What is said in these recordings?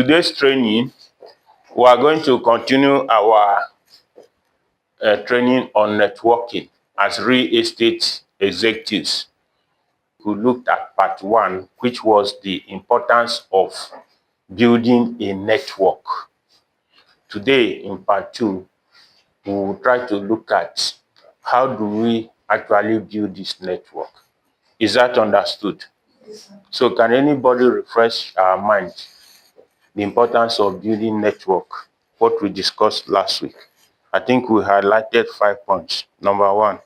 today's training, we are going to continue our training on networking as real estate executives. We looked at part 1, which was the importance of building a network. Today, in part 2, we will try to look at how do we actually build this network. Is that understood? Yes, sir. So can anybody refresh our mind the importance of building network, what we discussed last week? I think we highlighted 5 points. Number 1,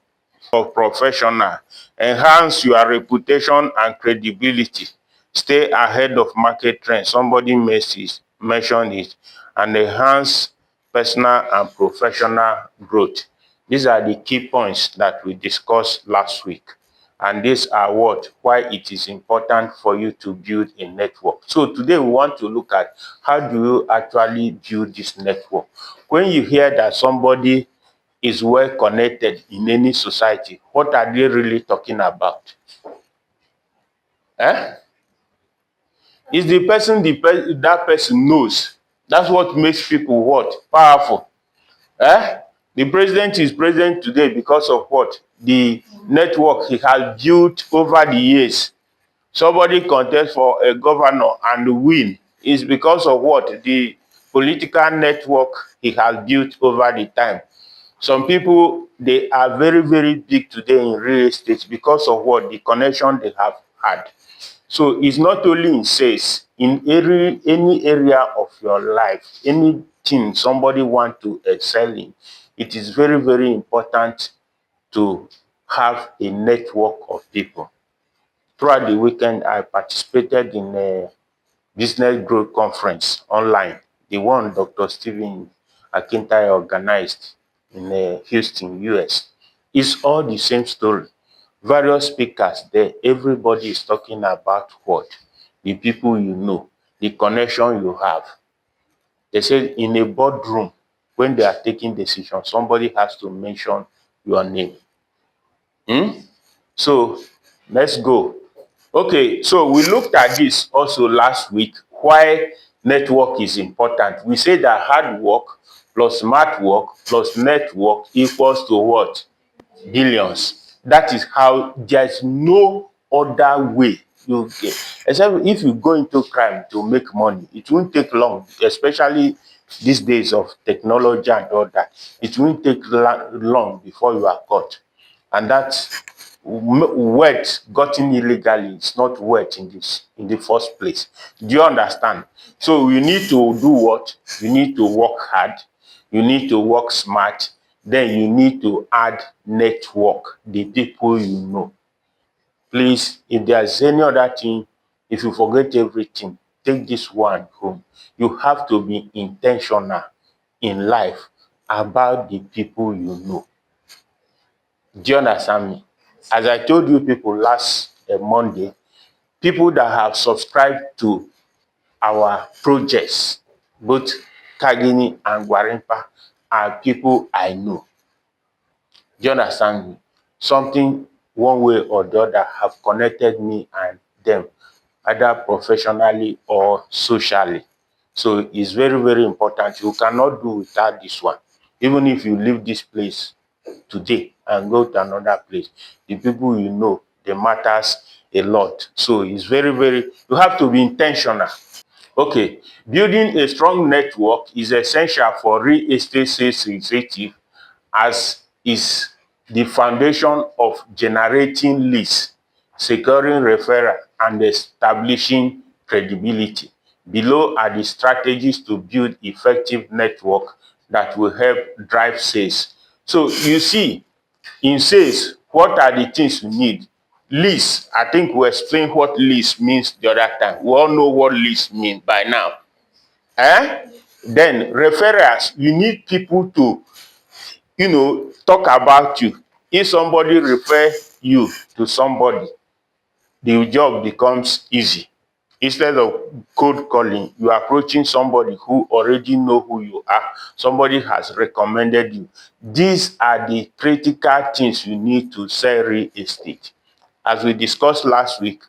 of professional, enhance your reputation and credibility. Stay ahead of market trends. Somebody mentioned it. And enhance personal and professional growth. These are the key points that we discussed last week. And these are why it is important for you to build a network. So today we want to look at how do you actually build this network. When you hear that somebody is well connected in any society, what are they really talking about? Is the person that person knows. That's what makes people what? Powerful. The president is president today because of what? The network he has built over the years. Somebody contests for a governor and win is because of what? The political network he has built over the time. Some people, they are very, very big today in real estate because of what? The connection they have had. So it's not only in sales, in any area of your life, anything somebody want to excel in, it is very, very important to have a network of people. Throughout the weekend, I participated in a business growth conference online, the one Dr. Stephen Akintayo organized in Houston, US. It's all the same story. Various speakers there, everybody is talking about what? The people you know, the connection you have. They say in a boardroom, when they are taking decisions, somebody has to mention your name. So let's go. Okay, so we looked at this also last week, why network is important. We say that hard work plus smart work plus network equals to what? Billions. That is how there's no other way you get. Except if you go into crime to make money, it won't take long, especially these days of technology and all that. It won't take long before you are caught. And that wealth gotten illegally is not wealth in the first place. Do you understand? So you need to do what? You need to work hard. You need to work smart. Then you need to add network, the people you know. Please, if there's any other thing, if you forget everything, take this one home. You have to be intentional in life about the people you know. Do you understand me? As I told you people last Monday, people that have subscribed to our projects, both Kagini and Gwarimpa, are people I know. Do you understand me? Something, one way or the other, have connected me and them, either professionally or socially. So it's very, very important. You cannot do without this one. Even if you leave this place today and go to another place, the people you know, they matters a lot. So it's very, very, you have to be intentional. Okay, building a strong network is essential for real estate sales executive, as is the foundation of generating leads, securing referral, and establishing credibility. Below are the strategies to build effective network that will help drive sales. So you see, in sales, what are the things you need? Leads. I think we explained what leads means the other time. We all know what leads mean by now. Then referrals, you need people to, talk about you. If somebody refer you to somebody, the job becomes easy. Instead of cold calling, you are approaching somebody who already know who you are. Somebody has recommended you. These are the critical things you need to sell real estate. As we discussed last week,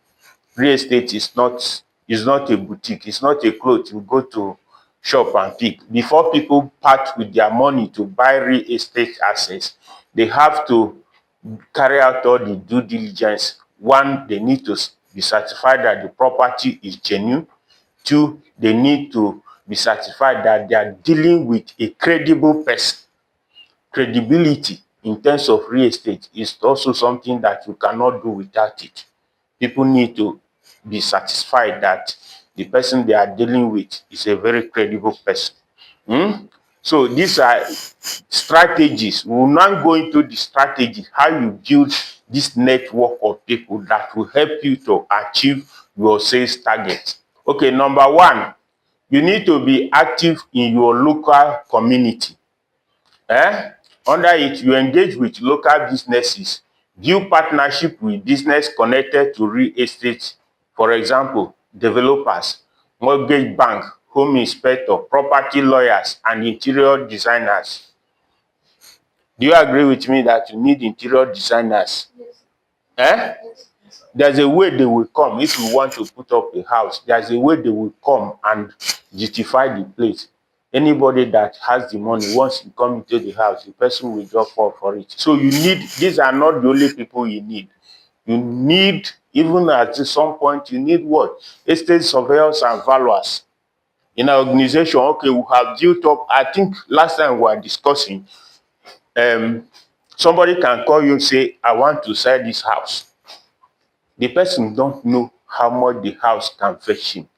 real estate is not It's not a boutique. It's not a cloth you go to shop and pick. Before people part with their money to buy real estate assets, they have to carry out all the due diligence. One, they need to be certified that the property is genuine. Two, they need to be certified that they are dealing with a credible person. Credibility in terms of real estate is also something that you cannot do without it. People need to be satisfied that the person they are dealing with is a very credible person. So these are strategies. We will not go into the strategy, how you build this network of people that will help you to achieve your sales target. Okay, number one, you need to be active in your local community. Under it, you engage with local businesses, build partnership with business connected to real estate. For example, developers, mortgage bank, home inspector, property lawyers, and interior designers. Do you agree with me that you need interior designers? Yes. There's a way they will come. If you want to put up a house, there's a way they will come and justify the place. Anybody that has the money, once you come into the house, the person will just fall for it. So you need, these are not the only people you need. You need, even at some point, you need what? Estate surveyors and valuers. In our organization, okay, we have built up, I think last time we were discussing, somebody can call you and say, I want to sell this house. The person don't know how much the house can fetch him.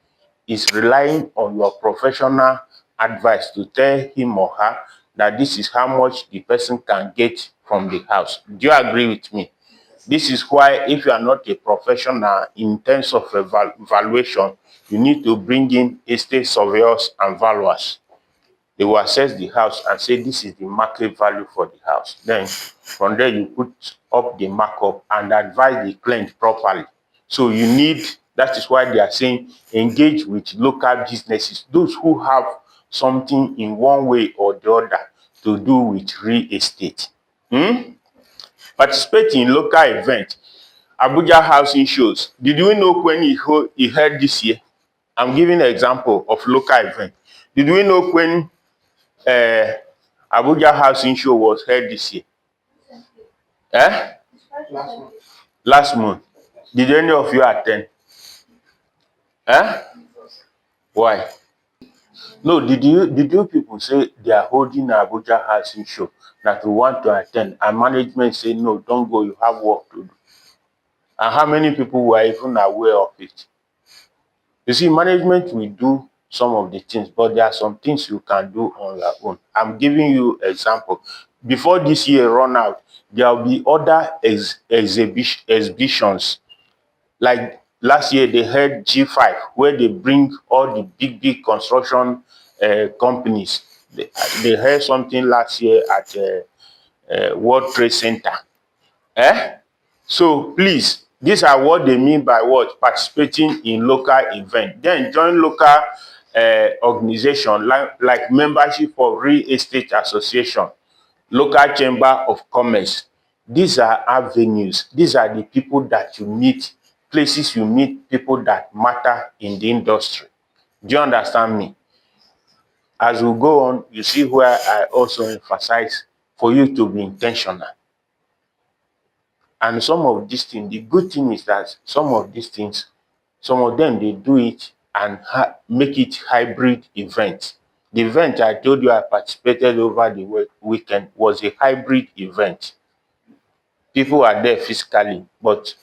Is relying on your professional advice to tell him or her that this is how much the person can get from the house. Do you agree with me? This is why if you are not a professional in terms of valuation, you need to bring in estate surveyors and valuers. They will assess the house and say this is the market value for the house. Then from there you put up the markup and advise the client properly. So you need, that is why they are saying engage with local businesses, those who have something in one way or the other to do with real estate. Participate in local events. Abuja housing shows. Did we know when he held this year? I'm giving an example of local event. Did we know when Abuja housing show was held this year? Last month. Did any of you attend? Why? No, did you people say they are holding Abuja housing show that we want to attend and management say no, don't go, you have work to do? And how many people were even aware of it? You see, management will do some of the things, but there are some things you can do on your own. I'm giving you example. Before this year run out, there will be other exhibitions. Like last year, they had G5, where they bring all the big construction companies. They had something last year at World Trade Center. So please, these are what they mean by what? Participating in local event. Then join local organization like membership for real estate association, local chamber of commerce. These are avenues. These are the people that you meet, places you meet people that matter in the industry. Do you understand me? As we go on, you see where I also emphasize for you to be intentional. And some of these things, the good thing is that some of these things, some of them, they do it and make it hybrid event. The event I told you I participated over the weekend was a hybrid event. People are there physically, but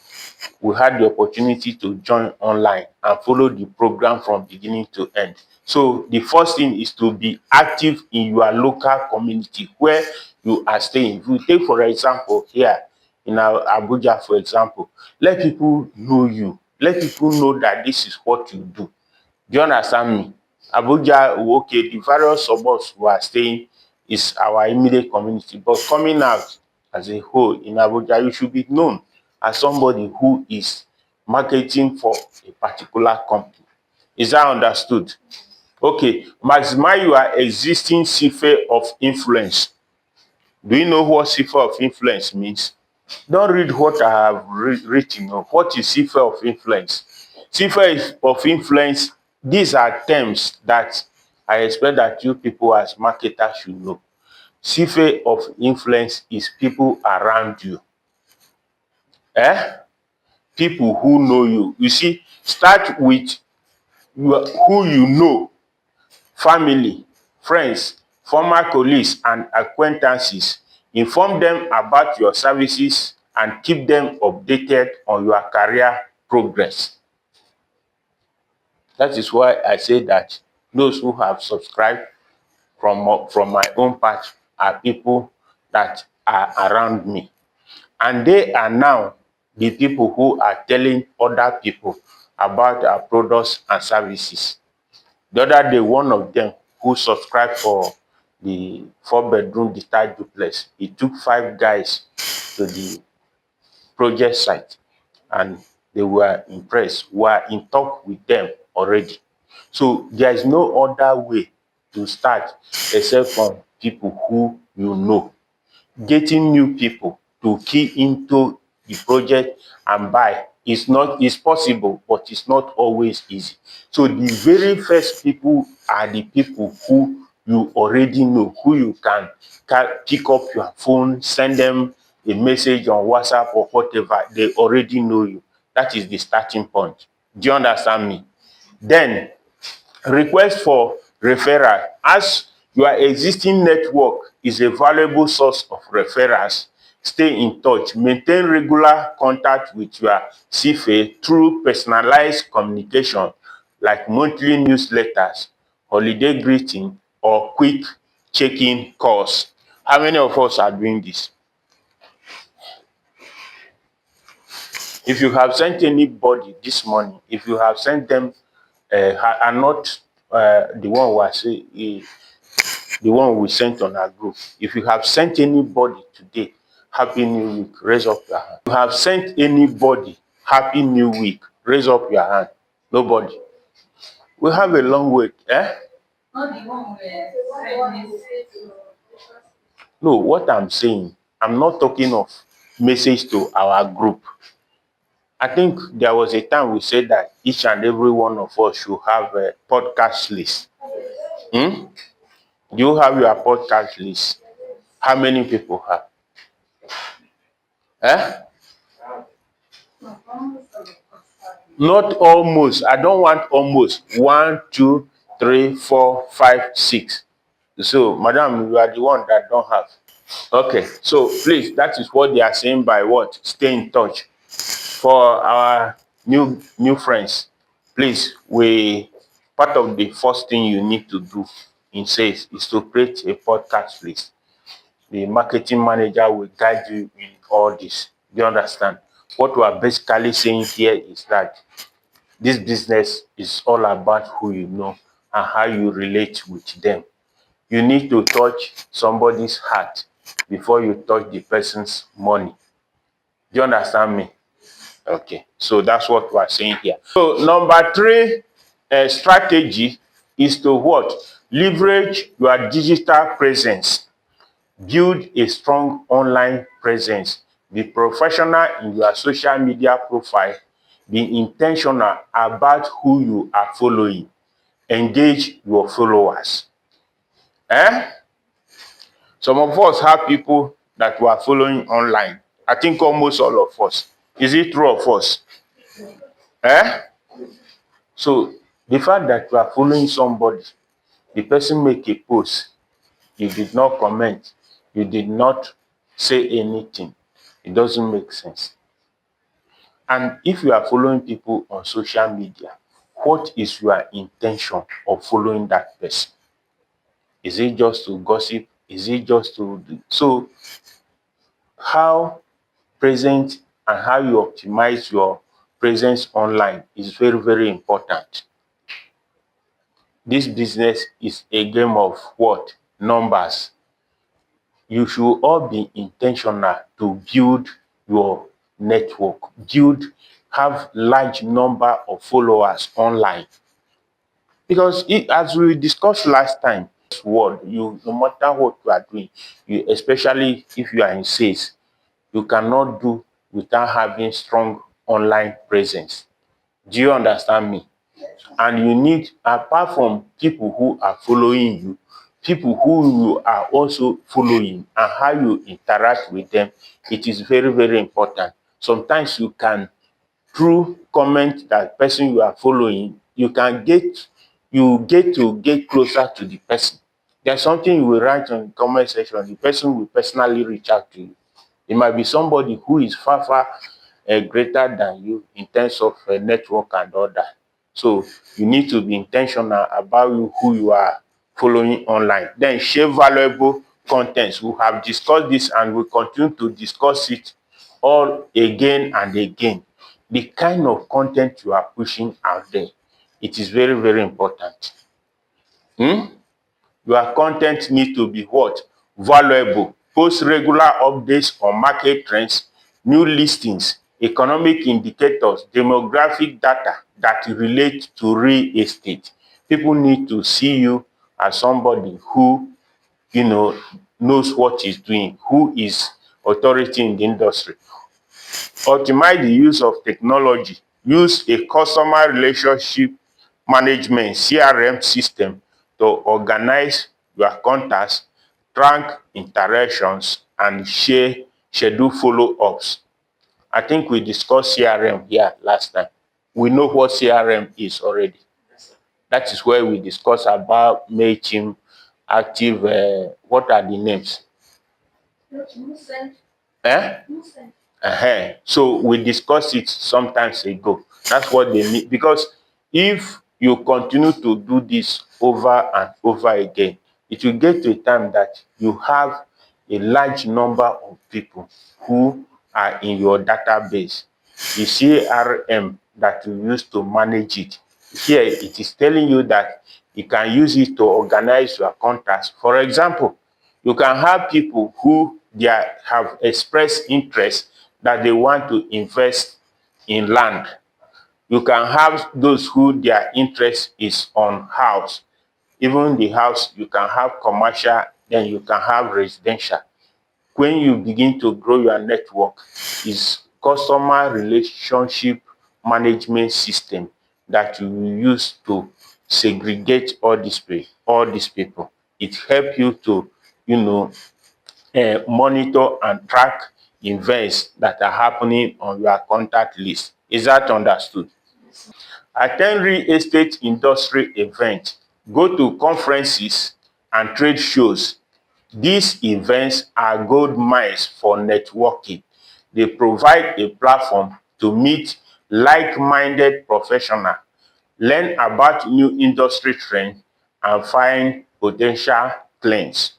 we had the opportunity to join online and follow the program from beginning to end. So the first thing is to be active in your local community where you are staying. If you take, for example, here in our Abuja, for example, let people know you. Let people know that this is what you do. Do you understand me? Abuja, okay, the various suburbs we are staying is our immediate community, but coming out as a whole in Abuja, you should be known as somebody who is marketing for a particular company. Is that understood? Okay, maximize your existing sphere of influence. Do you know what sphere of influence means? Don't read what I have written. What is sphere of influence? Sphere of influence, these are terms that I expect that you people as marketers should know. Sphere of influence is people around you. People who know you. You see, start with who you know, family, friends, former colleagues and acquaintances. Inform them about your services and keep them updated on your career progress. That is why I say that those who have subscribed from my own part are people that are around me. And they are now the people who are telling other people about our products and services. The other day, one of them who subscribed for the 4-bedroom detached duplex, he took 5 guys to the project site and they were impressed. We are in talk with them already. So there is no other way to start except from people who you know. Getting new people to key into the project and buy is possible, but it's not always easy. So the very first people are the people who you already know, who you can pick up your phone, send them a message on WhatsApp or whatever. They already know you. That is the starting point. Do you understand me? Then request for referral. As your existing network is a valuable source of referrals, stay in touch. Maintain regular contact with your CFA through personalized communication like monthly newsletters, holiday greeting, or quick check-in calls. How many of us are doing this? If you have sent anybody this morning, if you have sent them, are not the one who has the one we sent on our group. If you have sent anybody today, Happy New Week, raise up your hand. If you have sent anybody Happy New Week, raise up your hand. Nobody. We have a long wait. Not the one No, what I'm saying, I'm not talking of message to our group. I think there was a time we said that each and every one of us should have a podcast list. Do you have your podcast list? How many people have? Not almost. I don't want almost. 1, 2, 3, 4, 5, 6. So, madam, you are the one that don't have. Okay, so please, that is what they are saying by what? Stay in touch. For our new friends, please, part of the first thing you need to do in sales is to create a podcast list. The marketing manager will guide you in all this. Do you understand? What we are basically saying here is that this business is all about who you know and how you relate with them. You need to touch somebody's heart before you touch the person's money. Do you understand me? Okay, so that's what we are saying here. So number 3 strategy is to what? Leverage your digital presence. Build a strong online presence. Be professional in your social media profile. Be intentional about who you are following. Engage your followers. Some of us have people that we are following online. I think almost all of us. Is it true of us? So the fact that you are following somebody, the person make a post, you did not comment, you did not say anything, it doesn't make sense. And if you are following people on social media, what is your intention of following that person? Is it just to gossip? Is it just to do? So how present and how you optimize your presence online is very, very important. This business is a game of what? Numbers. You should all be intentional to build your network, have large number of followers online. Because as we discussed last time, no matter what you are doing, especially if you are in sales, you cannot do without having strong online presence. Do you understand me? And you need, apart from people who are following you, people who you are also following and how you interact with them, it is very, very important. Sometimes you can, through comment that person you are following, you get to get closer to the person. There's something you will write on the comment section, the person will personally reach out to you. It might be somebody who is far, far greater than you in terms of network and all that. So you need to be intentional about who you are following online. Then share valuable contents. We have discussed this and we continue to discuss it all again and again. The kind of content you are pushing out there, it is very, very important. Your content need to be what? Valuable. Post regular updates on market trends, new listings, economic indicators, demographic data that relate to real estate. People need to see you as somebody who, you know, knows what he's doing, who is authority in the industry. Optimize the use of technology. Use a customer relationship management (CRM) system to organize your contacts, track interactions, and schedule follow-ups. I think we discussed CRM here last time. We know what CRM is already. That is where we discuss about Mailchimp, Active, what are the names? Eh? So we discussed it sometimes ago. That's what they need. Because if you continue to do this over and over again, it will get to a time that you have a large number of people who are in your database. The CRM that you use to manage it, here it is telling you that you can use it to organize your contacts. For example, you can have people who have expressed interest that they want to invest in land. You can have those who their interest is on house. Even the house, you can have commercial, then you can have residential. When you begin to grow your network, is customer relationship management system that you will use to segregate all these people. It help you to, you know, monitor and track events that are happening on your contact list. Is that understood? Attend real estate industry event. Go to conferences and trade shows. These events are gold mines for networking. They provide a platform to meet like-minded professionals, learn about new industry trends, and find potential clients.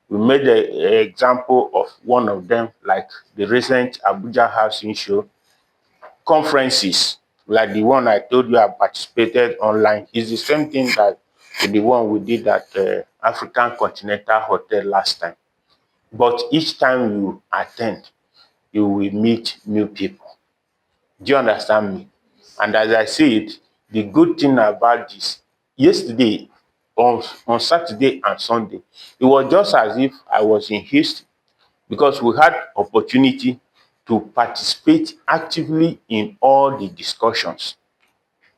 We made an example of one of them, like the recent Abuja housing show. Conferences like the one I told you I participated online is the same thing that the one we did at African Continental Hotel last time. But each time you attend, you will meet new people. Do you understand me? And as I said, the good thing about this, yesterday, on Saturday and Sunday, it was just as if I was in Houston, because we had opportunity to participate actively in all the discussions.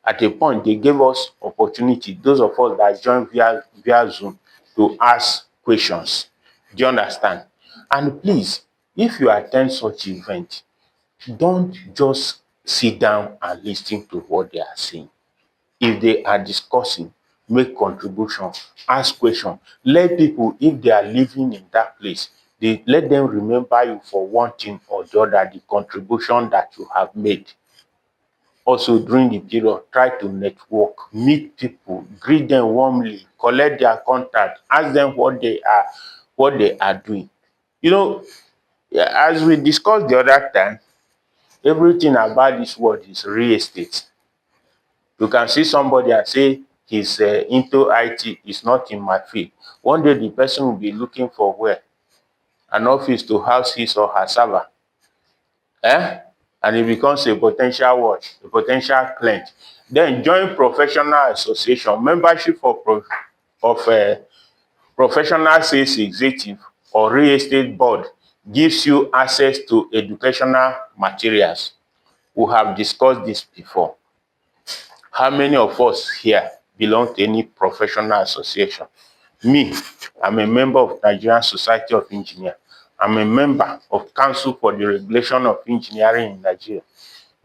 At a point, they gave us opportunity, those of us that joined via Zoom, to ask questions. Do you understand? And please, if you attend such event, don't just sit down and listen to what they are saying. If they are discussing, make contribution, ask question. Let people, if they are living in that place, let them remember you for one thing or the other, the contribution that you have made. Also, during the period, try to network, meet people, greet them warmly, collect their contact, ask them what they are doing. You know, as we discussed the other time, everything about this world is real estate. You can see somebody and say he's into IT, is not in my field. One day the person will be looking for where? An office to house his or her server. And it becomes a potential what? A potential client. Then join professional association. Membership of professional sales executive or real estate board gives you access to educational materials. We have discussed this before. How many of us here belong to any professional association? Me, I'm a member of Nigerian Society of Engineers. I'm a member of Council for the Regulation of Engineering in Nigeria.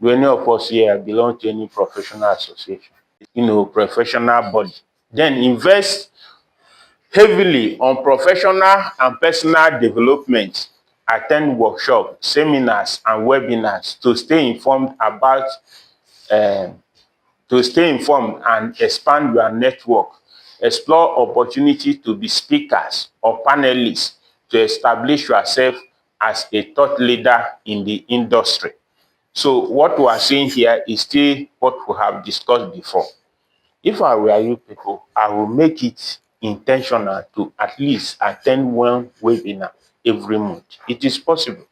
Do any of us here belong to any professional association? Professional body. Then invest heavily on professional and personal development. Attend workshops, seminars, and webinars to stay informed and expand your network. Explore opportunities to be speakers or panelists to establish yourself as a thought leader in the industry. So what we are seeing here is still what we have discussed before. If I were you people, I will make it intentional to at least attend one webinar every month. It is possible.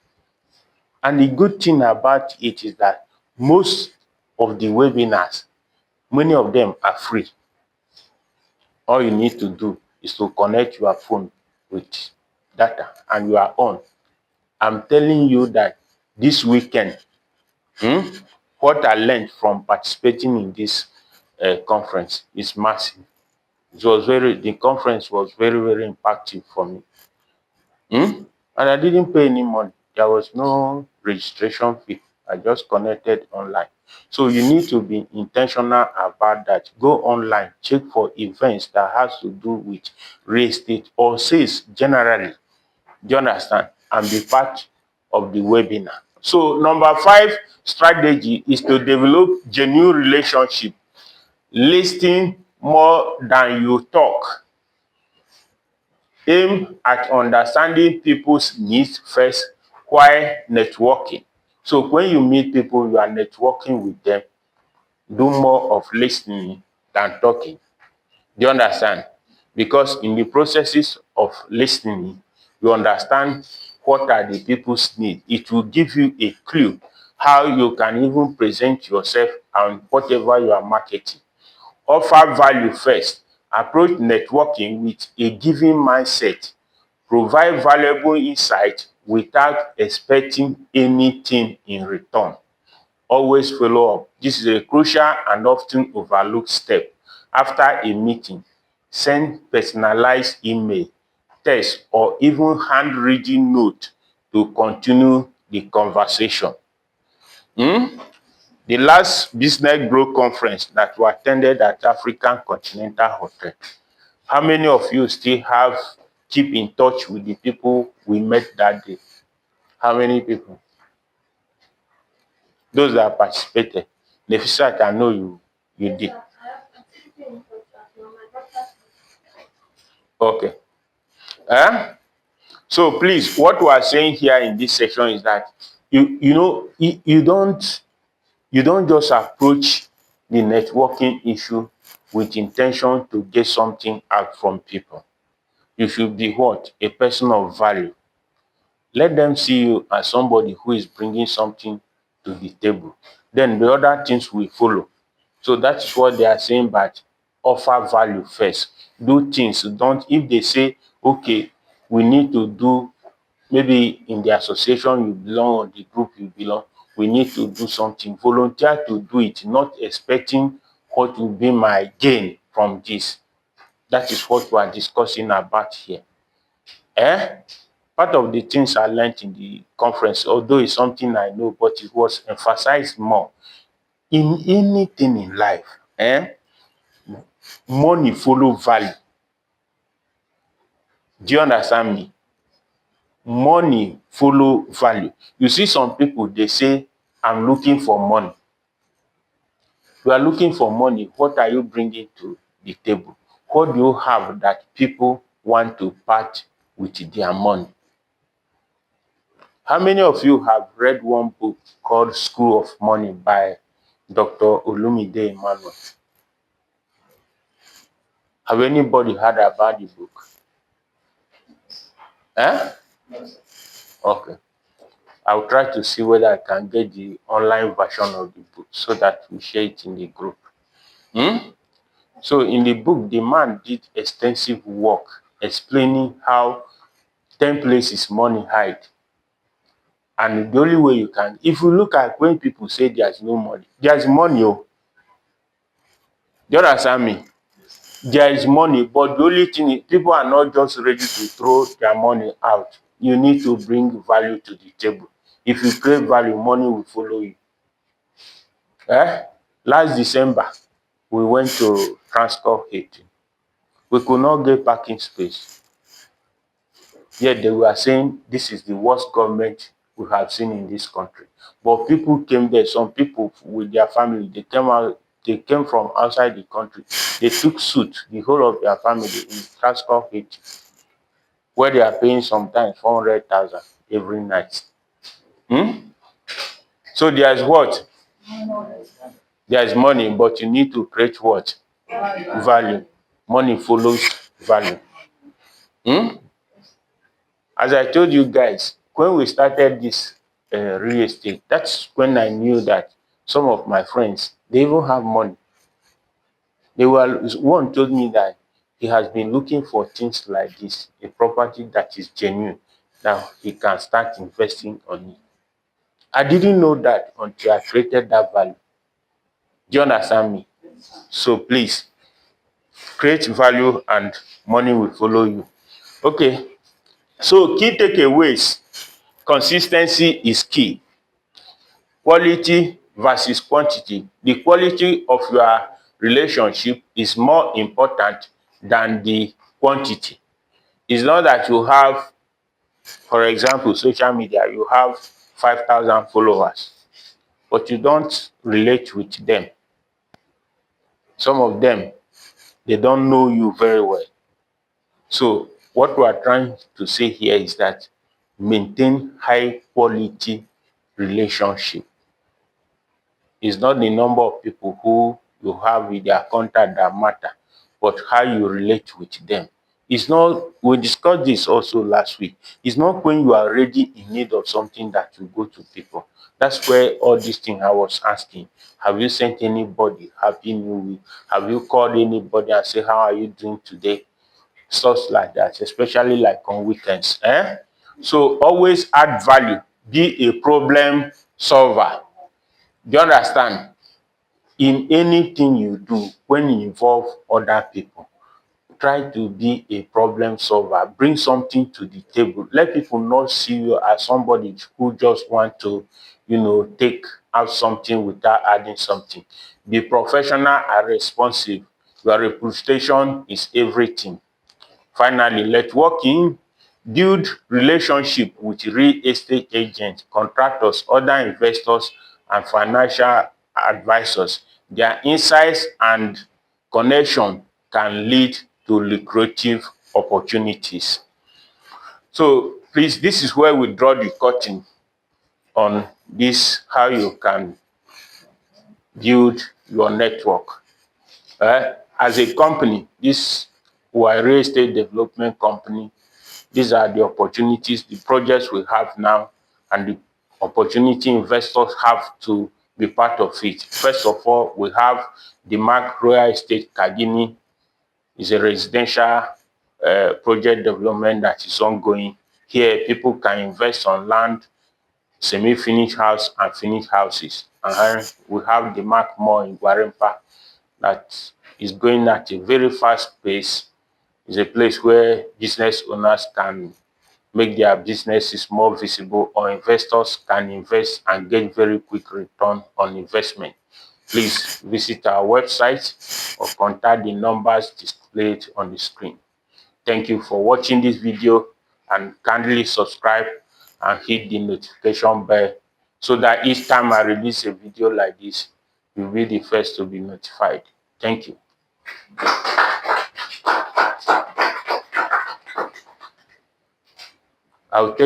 And the good thing about it is that most of the webinars, many of them are free. All you need to do is to connect your phone with data and you are on. I'm telling you that this weekend, what I learned from participating in this conference is massive. The conference was very, very impactful for me. And I didn't pay any money. There was no registration fee. I just connected online. So you need to be intentional about that. Go online, check for events that has to do with real estate or sales generally. Do you understand? And be part of the webinar. So number 5 strategy is to develop genuine relationship. Listen more than you talk. Aim at understanding people's needs first while networking. So when you meet people, you are networking with them. Do more of listening than talking. Do you understand? Because in the processes of listening, you understand what are the people's needs. It will give you a clue how you can even present yourself and whatever you are marketing. Offer value first. Approach networking with a giving mindset. Provide valuable insight without expecting anything in return. Always follow up. This is a crucial and often overlooked step. After a meeting, send personalized email, text, or even handwritten note to continue the conversation. The last business growth conference that we attended at African Continental Hotel, how many of you still keep in touch with the people we met that day? How many people? Those that participated. Nefisat, I know you did. Okay. So please, what we are saying here in this section is that you don't just approach the networking issue with intention to get something out from people. You should be what? A person of value. Let them see you as somebody who is bringing something to the table. Then the other things will follow. So that's what they are saying, but offer value first. Do things. Don't, if they say, okay, we need to do, maybe in the association you belong or the group you belong, we need to do something. Volunteer to do it, not expecting what will be my gain from this. That is what we are discussing about here. Part of the things I learned in the conference, although it's something I know, but it was emphasized more. In anything in life, money follow value. Do you understand me? Money follow value. You see some people, they say, I'm looking for money. You are looking for money. What are you bringing to the table? What do you have that people want to part with their money? How many of you have read one book called School of Money by Dr. Olumide Emmanuel? Have anybody heard about the book? Okay. I'll try to see whether I can get the online version of the book so that we share it in the group. So in the book, the man did extensive work explaining how 10 places money hide. And the only way you can, if you look at when people say there's no money, there's money. you understand me? There is money, but the only thing is people are not just ready to throw their money out. You need to bring value to the table. If you create value, money will follow you. Last December, we went to Transcorp Haiti. We could not get parking space. Yet they were saying this is the worst government we have seen in this country. But people came there, some people with their family, they came from outside the country. They took suit, the whole of their family in Transcorp Haiti, where they are paying sometimes 400,000 every night. So there is what? There is money, but you need to create what? Value. Money follows value. As I told you guys, when we started this real estate, that's when I knew that some of my friends, they even have money. One told me that he has been looking for things like this, a property that is genuine, that he can start investing on it. I didn't know that until I created that value. Do you understand me? So please, create value and money will follow you. Okay, so key takeaways. Consistency is key. Quality versus quantity. The quality of your relationship is more important than the quantity. It's not that you have, for example, social media, you have 5,000 followers, but you don't relate with them. Some of them, they don't know you very well. So what we are trying to say here is that maintain high quality relationship. It's not the number of people who you have with their contact that matter, but how you relate with them. It's not, we discussed this also last week. It's not when you are already in need of something that you go to people. That's where all these things I was asking. Have you sent anybody Happy New Week? Have you called anybody and say, how are you doing today? Stuff like that, especially like on weekends. So always add value. Be a problem solver. Do you understand? In anything you do, when you involve other people, try to be a problem solver. Bring something to the table. Let people not see you as somebody who just want to, take out something without adding something. Be professional and responsive. Your reputation is everything. Finally, networking. Build relationship with real estate agents, contractors, other investors, and financial advisors. Their insights and connection can lead to lucrative opportunities. So please, this is where we draw the curtain on this, how you can build your network. As a company, this we are a real estate development company. These are the opportunities, the projects we have now, and the opportunity investors have to be part of it. First of all, we have the Mark Royal Estate Kagini. Is a residential project development that is ongoing. Here, people can invest on land, semi-finished house, and finished houses. And we have the Mark Mall in Guarimpa that is going at a very fast pace. It's a place where business owners can make their businesses more visible, or investors can invest and get very quick return on investment. Please visit our website or contact the numbers displayed on the screen. Thank you for watching this video, and kindly subscribe and hit the notification bell so that each time I release a video like this, you'll be the first to be notified. Thank you. I'll take